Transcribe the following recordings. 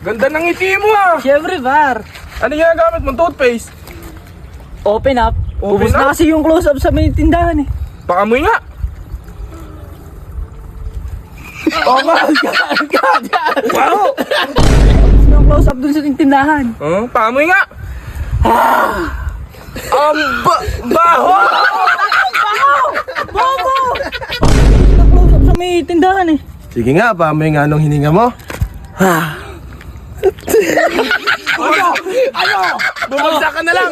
Ganda ng ngiti mo ah. Siyempre, par. Ano yung ginagamit mong toothpaste? Open up. Open Ubus up? na kasi yung close-up sa may tindahan eh. Pakamoy nga. Oh my God! Wow! Ubus na yung close-up dun sa tindahan. Pakamoy nga. Baho! Bobo! Ubus na close-up sa may tindahan eh. Sige nga, paamoy nga anong hininga mo. Bumagsak ka na lang.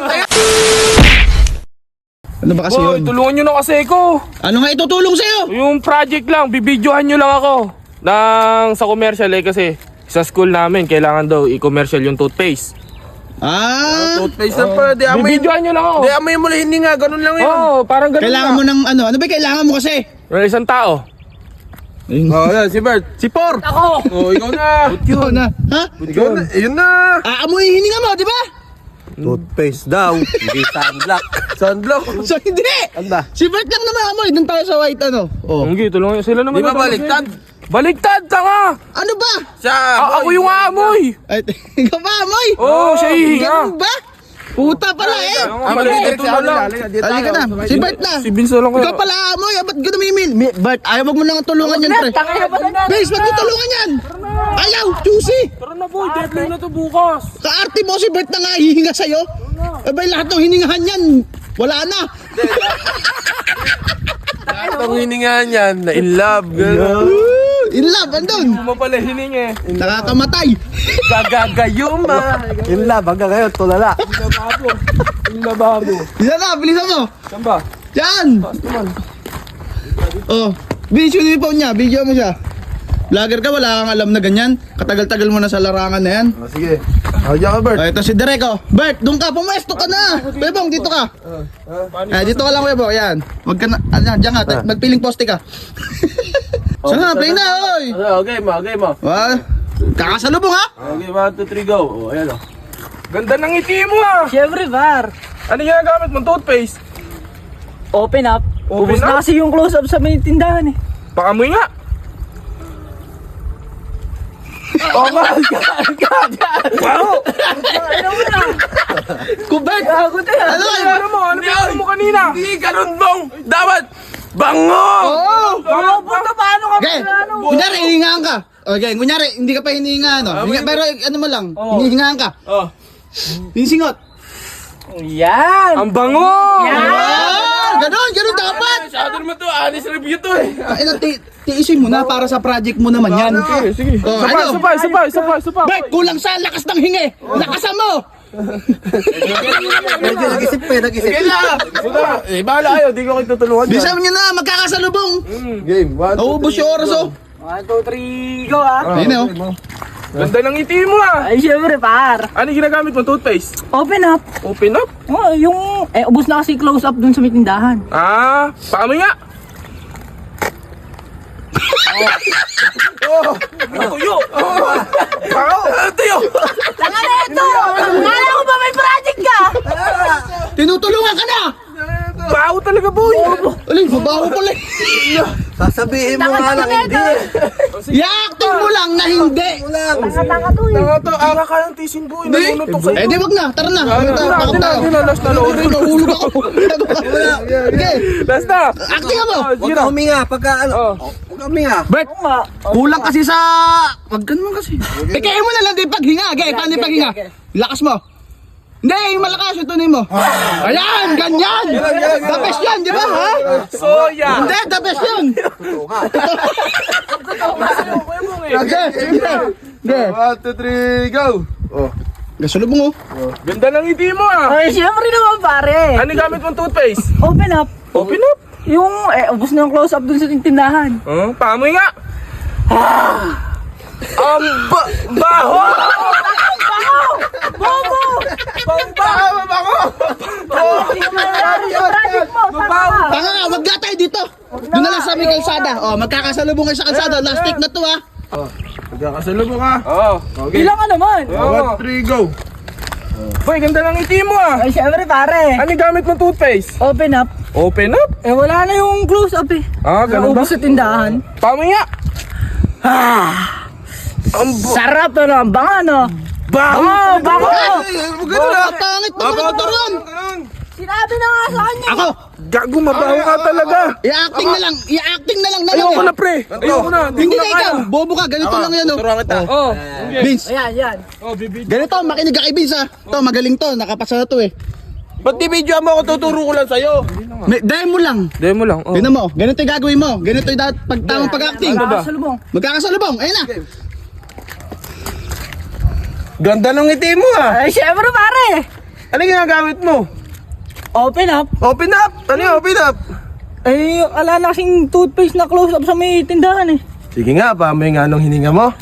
Ano ba kasi Boy, yun? tulungan nyo na kasi ko. Ano nga itutulong sa'yo? Yung project lang, bibidyohan nyo lang ako. Sa commercial eh kasi sa school namin, kailangan daw i-commercial yung toothpaste. Toothpaste na pa. Di amoy, Bibidyohan nyo lang ako. di amoy mo lang hininga. Ganun lang yun. Oo, parang ganun Kailangan mo ng ano? Ano ba kailangan mo kasi? ng isang tao. Yan, si Bert. Si Por. Ako! Ikaw na. Ikaw na. Ha? Ikaw na. Ayun na. Aamoy hininga mo, di ba? Toothpaste daw, hindi sunblock. Sunblock. So hindi. Anda. Si Bert lang naman amoy. Doon tayo sa white ano. Oh. Hindi, tulungan nyo. Sila naman. Di ba na- baliktad? Baliktad, tanga! Ano ba? Siya, Ako yung aamoy! Ay, ikaw ba amoy? Oo, siya hihinga. Ganun ba? Puta pala eh. Ito na lang. Halika na. Si Bert na. Si Vince na lang Ikaw pala amoy. Ba't ganun mimil? Bert, ayaw wag mo nang tulungan yan, pre. Tangay na pala na. Base, wag mo tulungan yan. Ayaw, juicy. Tara na boy, deadline na to bukas. Kaarte mo si Bert na nga hihinga sa'yo. Eh ba lahat ng hiningahan yan? Wala na. Itong hininga niyan, na in love. Gano'n. In love, andun. Mo pala hining eh. Nakakamatay. Gagagayuma. In love, hanggang ngayon, tulala. Yung lababo. Bilisan na, bilisan mo. Saan ba? Yan. Oh, video mo yung phone niya. Video mo siya. Vlogger ka, wala kang alam na ganyan. Katagal-tagal mo na sa larangan na yan. Sige. Diyan ka, Bert. Oh, ito si Derek, oh. Bert, doon ka, pumesto ka na. Bebong, dito ka. Dito ka lang, Bebong, yan. Wag ka na, diyan ka, magpiling poste ka. Sana, play na, oy. Okay mo. Kakasalubong, ha? Okay, 1, 2, 3, go. Oh, ayan o. Ganda ng ngiti mo ah. Siyempre, par. Ano yung ginagamit mong toothpaste? Open up. Open Ubus up? na kasi yung close-up sa may tindahan eh. Pakamoy nga. Oh my God! Wow! Kubert! Gago tayo. Ano mo? Ano ba mo kanina? Hindi ganun bong. Dapat bango. Ano puta, paano ka Okay, kunyari, hihingaan ka. Okay, kunyari, hindi ka pa hinihingaan, no? Pero ano mo lang, hinihingaan ka. Oh. Hinisingot. Yan! Ang bango! Ganon dapat. Masyado naman to, honest review to eh. Ay, tiisin mo na para sa project mo naman yan. Sige. Oh, Sapa. Bert, kulang sa lakas ng hingi. Lakasan mo. Medyo nag-isip Sige na. Bahala kayo, di ko kayo tutulungan dyan. Bilisan nyo na, magkakasalubong. Game, 1, 2, 3. Naubos yung oras, oh. 1, 2, 3, go ah! Ayun, oh. Ganda ng ngiti mo ah. Ay, siyempre, par. Ano yung ginagamit mong toothpaste? Open up. Open up? Oh, yung... ubus na kasi close-up dun sa may tindahan. Pakamoy nga. Tuyo! Tuyo! Tanga na ito! Kala ko ba may project ka? Tinutulungan ka na. Baho talaga boy! Alin, mabaho pala. Sasabihin mo nga lang hindi. I-acting mo lang na hindi. Tanga to eh. Tanga to, ara ka ng tisin boy. Nanunod to Eh, di wag na. Tara na. Takot tayo. Last na load. Nahulog ako. Okay, Last na! acting ka mo. Huwag ka huminga pagka ano. Huwag ka huminga. Bert, kulang kasi sa... Wag ka naman kasi. Kaya mo na lang din paghinga. Okay, paano yung paghinga? Lakas mo. Hindi, yung malakas, yung tunay mo. Ayan, ganyan. The best yan, di ba, ha? Soya! Hindi, the best yan. Okay, sige. 1, 2, 3, go. Gasulubong, oh. Ganda ng ngiti mo ah! Ay, siyempre naman, pare. Ano gamit mong toothpaste? Open up. Open up? Yung... ubus na yung close-up dun sa tindahan. Paamoy nga! Baho! Bobo! Baho! Yung project mo, tanga. Tanga nga, wag na tayo dito. Doon na lang sa may kalsada. Oh, magkakasalubong kayo sa kalsada. Last take na to, ha. Magkakasalubong ka. Oo. Bilang ka naman. 1, 2, 3, go. Boy, ganda ng ngiti mo ah! Ay, siyempre, pare. Ano gamit mong toothpaste? Open up. Open up? Wala na yung close-up eh. Ganun ba? Ubus sa tindahan. Paamoy nga! Sarap ano, ang bango no? Bango! Bango! Pangit pa naman turuan. Sinabi na nga sa kanya. Ako, Gago, mabaho ka talaga. i-acting na lang na lang. Ayoko na, pre. Ayoko na. Hindi na ikaw, bobo ka, ganito lang yan. Turuan kita. Oh, Vince, Ayan. ganito, makinig ka kay Vince ha. Ito, magaling to, nakapasa na to eh. Ba't di video mo ako? Tuturo ko lang sa'yo. Demo lang. demo lang. Oh. Tignan mo, ganito yung gagawin mo. Ganito yung tamang pag-acting. Ano ba? Salubong. Magkakasalubong, ayun na. Ganda ng ngiti mo ah. Ay, syempre pare. Ano ginagamit mo? Open up. Open up! Ano yung open up? Ay, ala na kasing toothpaste na close up sa may tindahan eh. Sige nga, paamoy nga nung hininga mo.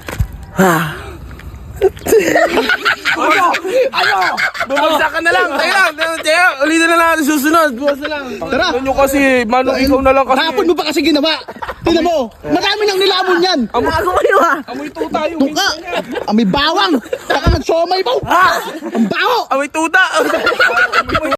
Bumagsak ka na lang. Teka, ulitin na natin susunod. Bukas na lang. Tara. Ano kasi, Manong, ikaw na lang kasi. Hapon mo pa kasi ginawa. Tignan mo, marami nang nilamon yan. Gago kayo ah. Amoy tuta yung Tuka, may bawang. Saka nag-somay mo. Ang baho. Amoy tuta!